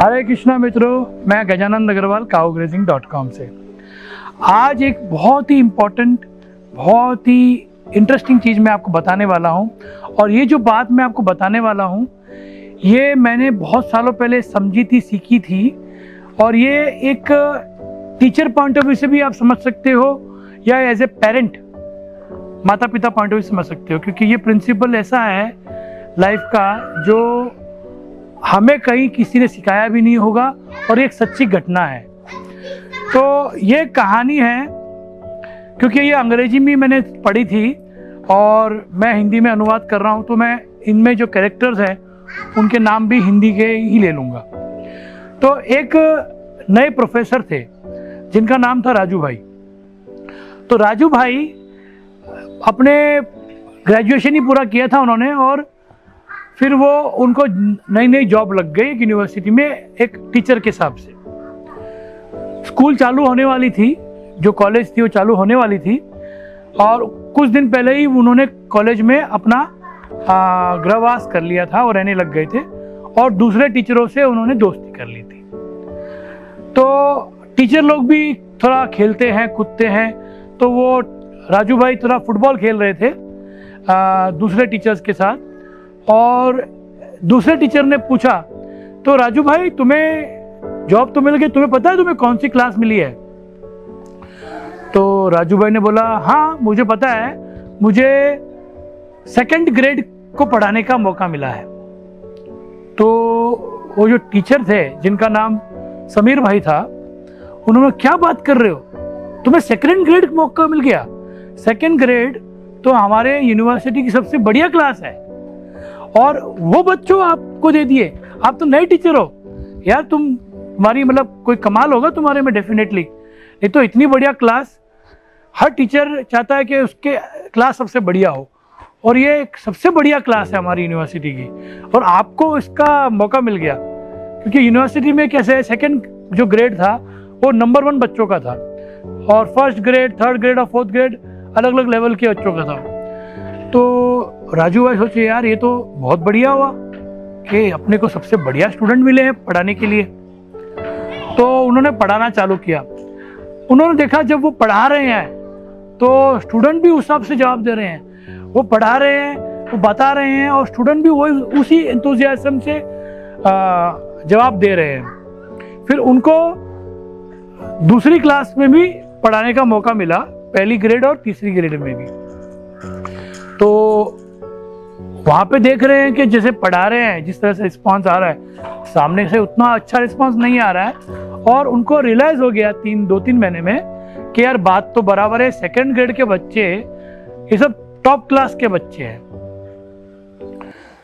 हरे कृष्णा मित्रों, मैं गजानंद अग्रवाल cow-grazing.com से आज एक बहुत ही इम्पोर्टेंट, बहुत ही इंटरेस्टिंग चीज़ मैं आपको बताने वाला हूं। और ये जो बात मैं आपको बताने वाला हूं, ये मैंने बहुत सालों पहले समझी थी, सीखी थी। और ये एक टीचर पॉइंट ऑफ व्यू से भी आप समझ सकते हो या एज ए पेरेंट, माता पिता पॉइंट ऑफ व्यू समझ सकते हो, क्योंकि ये प्रिंसिपल ऐसा है लाइफ का जो हमें कहीं किसी ने सिखाया भी नहीं होगा और एक सच्ची घटना है। तो ये कहानी है, क्योंकि ये अंग्रेजी में मैंने पढ़ी थी और मैं हिंदी में अनुवाद कर रहा हूँ, तो मैं इनमें जो कैरेक्टर्स हैं उनके नाम भी हिंदी के ही ले लूँगा। तो एक नए प्रोफेसर थे जिनका नाम था राजू भाई। तो राजू भाई अपने ग्रेजुएशन ही पूरा किया था उन्होंने, और फिर वो उनको नई नई जॉब लग गई एक यूनिवर्सिटी में एक टीचर के हिसाब से। स्कूल चालू होने वाली थी, जो कॉलेज थी वो चालू होने वाली थी, और कुछ दिन पहले ही उन्होंने कॉलेज में अपना गृहवास कर लिया था और रहने लग गए थे, और दूसरे टीचरों से उन्होंने दोस्ती कर ली थी। तो टीचर लोग भी थोड़ा खेलते हैं, कूदते हैं, तो वो राजू भाई थोड़ा फुटबॉल खेल रहे थे दूसरे टीचर्स के साथ। और दूसरे टीचर ने पूछा, तो राजू भाई तुम्हें जॉब तो मिल गई, तुम्हें पता है तुम्हें कौन सी क्लास मिली है? तो राजू भाई ने बोला, हाँ मुझे पता है, मुझे सेकंड ग्रेड को पढ़ाने का मौका मिला है। तो वो जो टीचर थे जिनका नाम समीर भाई था, उन्होंने, क्या बात कर रहे हो, तुम्हें सेकंड ग्रेड मौका मिल गया? सेकंड ग्रेड तो हमारे यूनिवर्सिटी की सबसे बढ़िया क्लास है, और वो बच्चों आपको दे दिए, आप तो नए टीचर हो यार, तुम्हारी मतलब कोई कमाल होगा तुम्हारे में डेफिनेटली। नहीं तो इतनी बढ़िया क्लास, हर टीचर चाहता है कि उसके क्लास सबसे बढ़िया हो, और ये एक सबसे बढ़िया क्लास है हमारी यूनिवर्सिटी की, और आपको इसका मौका मिल गया। क्योंकि यूनिवर्सिटी में कैसे सेकंड जो ग्रेड था वो नंबर 1 बच्चों का था, और फर्स्ट ग्रेड, थर्ड ग्रेड और फोर्थ ग्रेड अलग अलग लेवल के बच्चों का था। तो राजू भाई सोचे, यार ये तो बहुत बढ़िया हुआ कि अपने को सबसे बढ़िया स्टूडेंट मिले हैं पढ़ाने के लिए। तो उन्होंने पढ़ाना चालू किया। उन्होंने देखा जब वो पढ़ा रहे हैं तो स्टूडेंट भी उस हिसाब से जवाब दे रहे हैं, वो पढ़ा रहे हैं, वो बता रहे हैं, और स्टूडेंट भी वही उसी एंथुसियाज्म से जवाब दे रहे हैं। फिर उनको दूसरी क्लास में भी पढ़ाने का मौका मिला, पहली ग्रेड और तीसरी ग्रेड में भी। तो वहाँ पे देख रहे हैं कि जैसे पढ़ा रहे हैं, जिस तरह से रिस्पांस आ रहा है, सामने से उतना अच्छा रिस्पांस नहीं आ रहा है, और उनको रियलाइज हो गया 2-3 महीने में कि यार बात तो बराबर है, सेकंड ग्रेड के बच्चे ये सब टॉप क्लास के बच्चे हैं।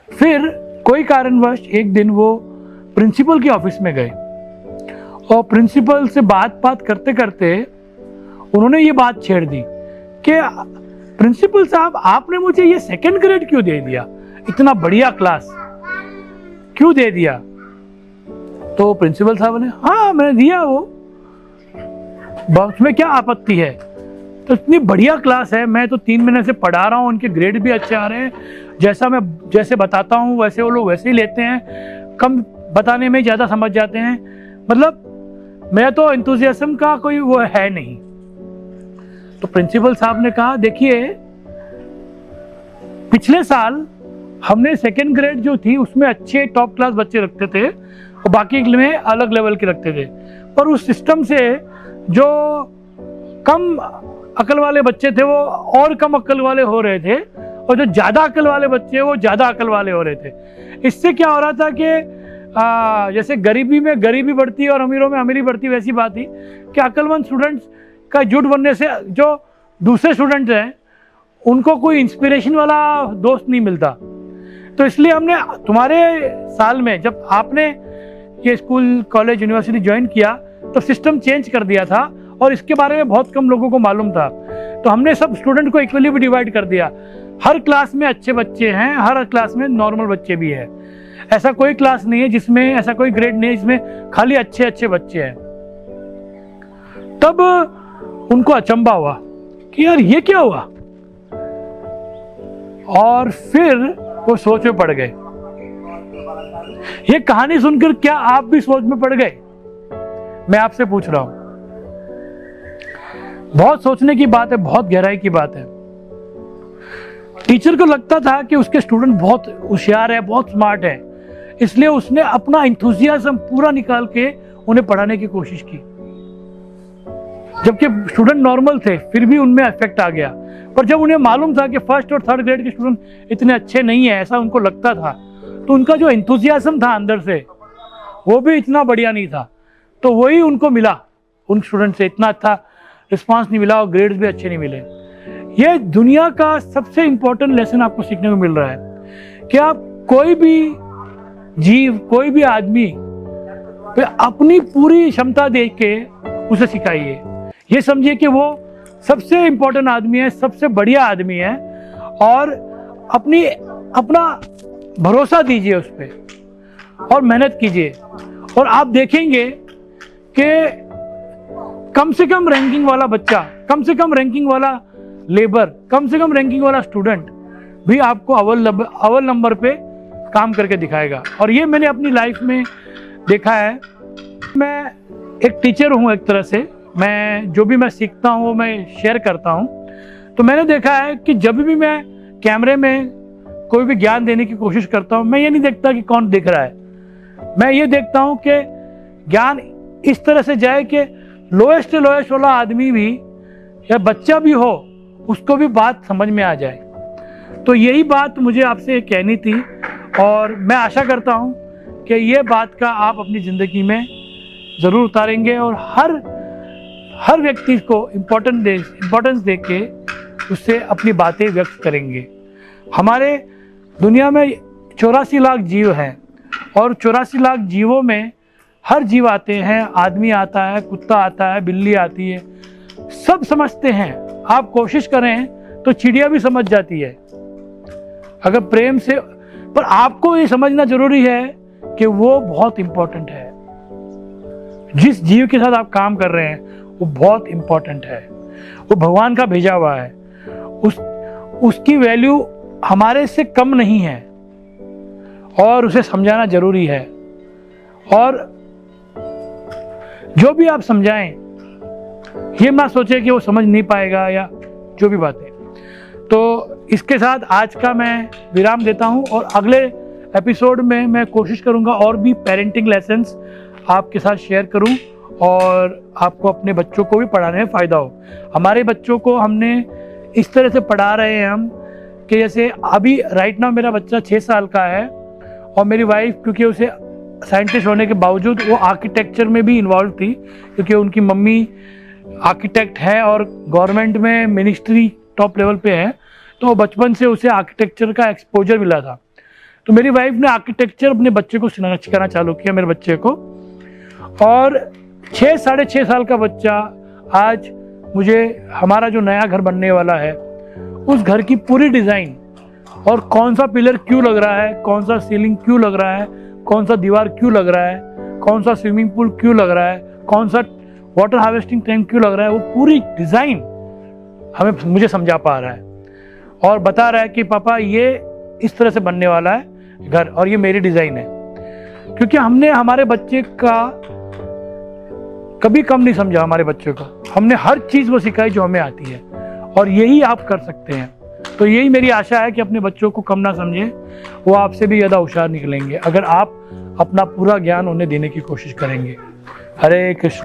फिर कोई कारणवश एक दिन वो प्रिंसिपल के ऑफिस में गए, और प्रिंसिपल से बात करते करते उन्होंने ये बात छेड़ दी कि प्रिंसिपल साहब, आपने मुझे ये सेकंड ग्रेड क्यों दे दिया, इतना बढ़िया क्लास क्यों दे दिया? तो प्रिंसिपल साहब ने, हाँ मैंने दिया, वो उसमें क्या आपत्ति है? तो इतनी बढ़िया क्लास है, मैं तो 3 महीने से पढ़ा रहा हूँ, उनके ग्रेड भी अच्छे आ रहे हैं, जैसे बताता हूँ वैसे वो लोग वैसे ही लेते हैं, कम बताने में ज़्यादा समझ जाते हैं, मतलब मैं तो एंथुसियाज्म का कोई वो है नहीं। तो प्रिंसिपल साहब ने कहा, देखिए पिछले साल हमने सेकंड ग्रेड जो थी उसमें अच्छे टॉप क्लास बच्चे रखते थे, और बाकी में अलग लेवल के रखते थे, पर उस सिस्टम से जो कम अकल वाले बच्चे थे वो और कम अकल वाले हो रहे थे, और जो ज़्यादा अकल वाले बच्चे वो ज़्यादा अकल वाले हो रहे थे। इससे क्या हो रहा था कि जैसे गरीबी में गरीबी बढ़ती और अमीरों में अमीरी बढ़ती, वैसी बात थी कि अकलमंद स्टूडेंट्स का जुट बनने से जो दूसरे स्टूडेंट्स हैं उनको कोई इंस्पिरेशन वाला दोस्त नहीं मिलता। तो इसलिए हमने तुम्हारे साल में, जब आपने ये स्कूल कॉलेज यूनिवर्सिटी ज्वाइन किया, तो सिस्टम चेंज कर दिया था, और इसके बारे में बहुत कम लोगों को मालूम था। तो हमने सब स्टूडेंट को इक्वली भी डिवाइड कर दिया, हर क्लास में अच्छे बच्चे हैं, हर क्लास में नॉर्मल बच्चे भी हैं। ऐसा कोई क्लास नहीं है जिसमें, ऐसा कोई ग्रेड नहीं है जिसमें खाली अच्छे अच्छे बच्चे हैं। तब उनको अचंभा हुआ कि यार ये क्या हुआ, और फिर वो सोच में पड़ गए। ये कहानी सुनकर क्या आप भी सोच में पड़ गए? मैं आपसे पूछ रहा हूं। बहुत सोचने की बात है, बहुत गहराई की बात है। टीचर को लगता था कि उसके स्टूडेंट बहुत होशियार है, बहुत स्मार्ट है, इसलिए उसने अपना इंथुजियाज्म पूरा निकाल के उन्हें पढ़ाने की कोशिश की। जबकि स्टूडेंट नॉर्मल थे, फिर भी उनमें इफेक्ट आ गया। पर जब उन्हें मालूम था कि फर्स्ट और थर्ड ग्रेड के स्टूडेंट इतने अच्छे नहीं है, ऐसा उनको लगता था, तो उनका जो इंथुजियाज्म था अंदर से, वो भी इतना बढ़िया नहीं था। तो वही उनको मिला, उन स्टूडेंट से इतना अच्छा रिस्पांस नहीं मिला और ग्रेड्स भी अच्छे नहीं मिले। ये दुनिया का सबसे इंपॉर्टेंट लेसन आपको सीखने को मिल रहा है कि आप कोई भी जीव, कोई भी आदमी पे अपनी पूरी क्षमता देख के उसे सिखाइए। ये समझिए कि वो सबसे इंपॉर्टेंट आदमी है, सबसे बढ़िया आदमी है, और अपना भरोसा दीजिए उस पर और मेहनत कीजिए। और आप देखेंगे कि कम से कम रैंकिंग वाला बच्चा, कम से कम रैंकिंग वाला लेबर, कम से कम रैंकिंग वाला स्टूडेंट भी आपको अव्वल नंबर पे काम करके दिखाएगा। और ये मैंने अपनी लाइफ में देखा है। मैं एक टीचर हूँ, एक तरह से मैं जो भी मैं सीखता हूँ वो मैं शेयर करता हूँ। तो मैंने देखा है कि जब भी मैं कैमरे में कोई भी ज्ञान देने की कोशिश करता हूँ, मैं ये नहीं देखता कि कौन देख रहा है। मैं ये देखता हूँ कि ज्ञान इस तरह से जाए कि लोएस्ट वाला आदमी भी या बच्चा भी हो, उसको भी बात समझ में आ जाए। तो यही बात मुझे आपसे कहनी थी, और मैं आशा करता हूँ कि ये बात का आप अपनी ज़िंदगी में ज़रूर उतारेंगे और हर व्यक्ति को इम्पोर्टेंस दे के उससे अपनी बातें व्यक्त करेंगे। हमारे दुनिया में 84 लाख जीव हैं, और 84 लाख जीवों में हर जीव आते हैं। आदमी आता है, कुत्ता आता है, बिल्ली आती है, सब समझते हैं। आप कोशिश करें तो चिड़िया भी समझ जाती है अगर प्रेम से। पर आपको ये समझना जरूरी है कि वो बहुत इंपॉर्टेंट है। जिस जीव के साथ आप काम कर रहे हैं वो बहुत इंपॉर्टेंट है, वो भगवान का भेजा हुआ है। उसकी वैल्यू हमारे से कम नहीं है, और उसे समझाना जरूरी है। और जो भी आप समझाएं, ये मत सोचे कि वो समझ नहीं पाएगा या जो भी बातें। तो इसके साथ आज का मैं विराम देता हूं, और अगले एपिसोड में मैं कोशिश करूंगा और भी पेरेंटिंग लेसन्स आपके साथ शेयर करूं, और आपको अपने बच्चों को भी पढ़ाने में फ़ायदा हो। हमारे बच्चों को हमने इस तरह से पढ़ा रहे हैं हम कि जैसे अभी राइट नाउ मेरा बच्चा 6 साल का है, और मेरी वाइफ, क्योंकि उसे साइंटिस्ट होने के बावजूद वो आर्किटेक्चर में भी इन्वॉल्व थी, क्योंकि उनकी मम्मी आर्किटेक्ट है और गवर्नमेंट में मिनिस्ट्री टॉप लेवल पे है, तो बचपन से उसे आर्किटेक्चर का एक्सपोजर मिला था। तो मेरी वाइफ ने आर्किटेक्चर अपने बच्चे को सिखाना चालू किया, मेरे बच्चे को। और 6-6.5 साल का बच्चा आज मुझे हमारा जो नया घर बनने वाला है उस घर की पूरी डिज़ाइन, और कौन सा पिलर क्यों लग रहा है, कौन सा सीलिंग क्यों लग रहा है, कौन सा दीवार क्यों लग रहा है, कौन सा स्विमिंग पूल क्यों लग रहा है, कौन सा वाटर हार्वेस्टिंग टैंक क्यों लग रहा है, वो पूरी डिज़ाइन मुझे समझा पा रहा है, और बता रहा है कि पापा ये इस तरह से बनने वाला है घर, और ये मेरी डिज़ाइन है। क्योंकि हमने हमारे बच्चे का कभी कम नहीं समझा। हमारे बच्चे को हमने हर चीज़ वो सिखाई जो हमें आती है, और यही आप कर सकते हैं। तो यही मेरी आशा है कि अपने बच्चों को कम ना समझें, वो आपसे भी ज़्यादा होशियार निकलेंगे अगर आप अपना पूरा ज्ञान उन्हें देने की कोशिश करेंगे। हरे कृष्ण।